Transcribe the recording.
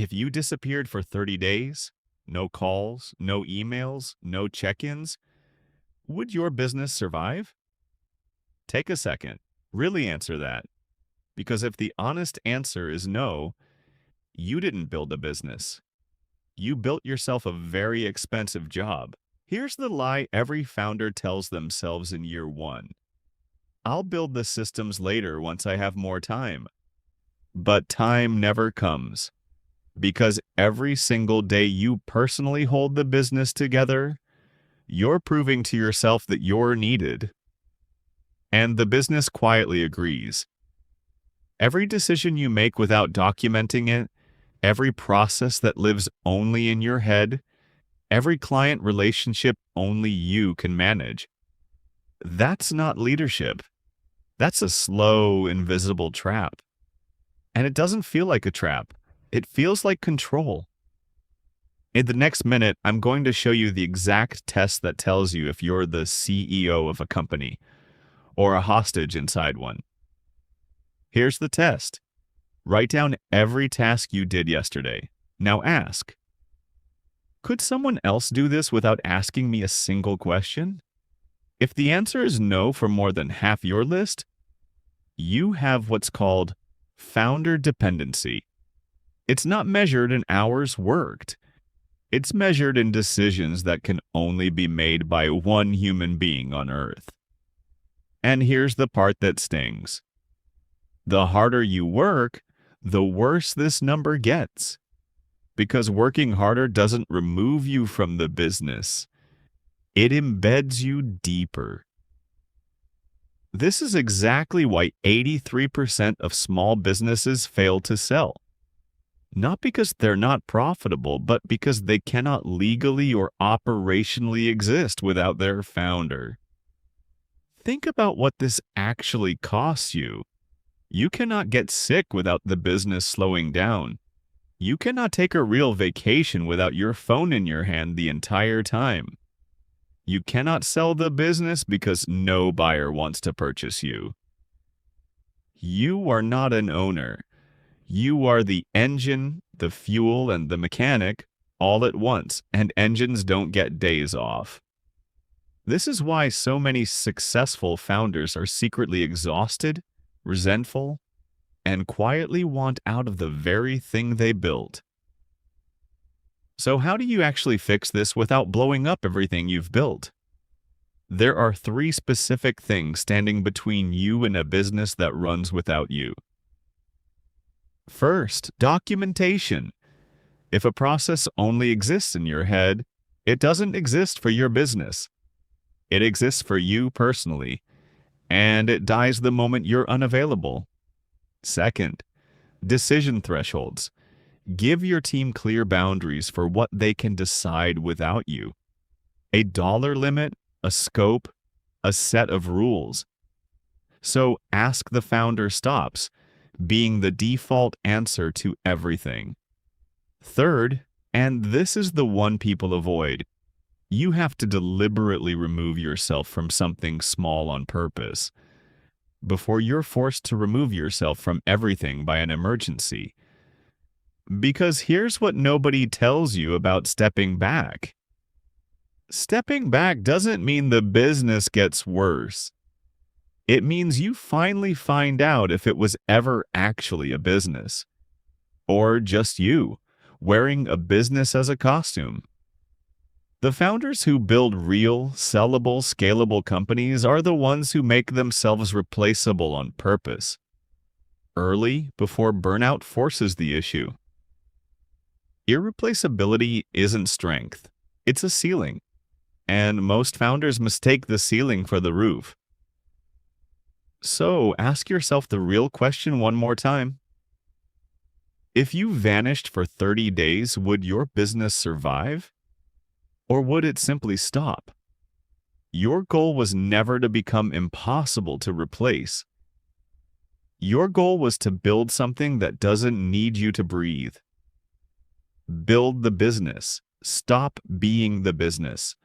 If you disappeared for 30 days, no calls, no emails, no check-ins, would your business survive? Take a second. Really answer that. Because if the honest answer is no, you didn't build a business. You built yourself a very expensive job. Here's the lie every founder tells themselves in year one. I'll build the systems later once I have more time. But time never comes. Because every single day you personally hold the business together, you're proving to yourself that you're needed. And the business quietly agrees. Every decision you make without documenting it, every process that lives only in your head, every client relationship only you can manage. That's not leadership. That's a slow, invisible trap. And it doesn't feel like a trap. It feels like control. In the next minute, I'm going to show you the exact test that tells you if you're the CEO of a company or a hostage inside one. Here's the test. Write down every task you did yesterday. Now ask, could someone else do this without asking me a single question? If the answer is no for more than half your list, you have what's called founder dependency. It's not measured in hours worked. It's measured in decisions that can only be made by one human being on Earth. And here's the part that stings. The harder you work, the worse this number gets. Because working harder doesn't remove you from the business. It embeds you deeper. This is exactly why 83% of small businesses fail to sell. Not because they're not profitable, but because they cannot legally or operationally exist without their founder. Think about what this actually costs you. You cannot get sick without the business slowing down. You cannot take a real vacation without your phone in your hand the entire time. You cannot sell the business because no buyer wants to purchase you. You are not an owner. You are the engine, the fuel, and the mechanic all at once, and engines don't get days off. This is why so many successful founders are secretly exhausted, resentful, and quietly want out of the very thing they built. So how do you actually fix this without blowing up everything you've built? There are 3 specific things standing between you and a business that runs without you. First, documentation. If a process only exists in your head, it doesn't exist for your business. It exists for you personally, and it dies the moment you're unavailable. Second, decision thresholds. Give your team clear boundaries for what they can decide without you. A dollar limit, a scope, a set of rules. So ask the founder stops, being the default answer to everything. Third, and this is the one people avoid, you have to deliberately remove yourself from something small on purpose before you're forced to remove yourself from everything by an emergency. Because here's what nobody tells you about stepping back. Stepping back doesn't mean the business gets worse. It means you finally find out if it was ever actually a business. Or just you, wearing a business as a costume. The founders who build real, sellable, scalable companies are the ones who make themselves replaceable on purpose. Early, before burnout forces the issue. Irreplaceability isn't strength. It's a ceiling. And most founders mistake the ceiling for the roof. So ask yourself the real question one more time. If you vanished for 30 days, would your business survive? Or would it simply stop? Your goal was never to become impossible to replace. Your goal was to build something that doesn't need you to breathe. Build the business. Stop being the business.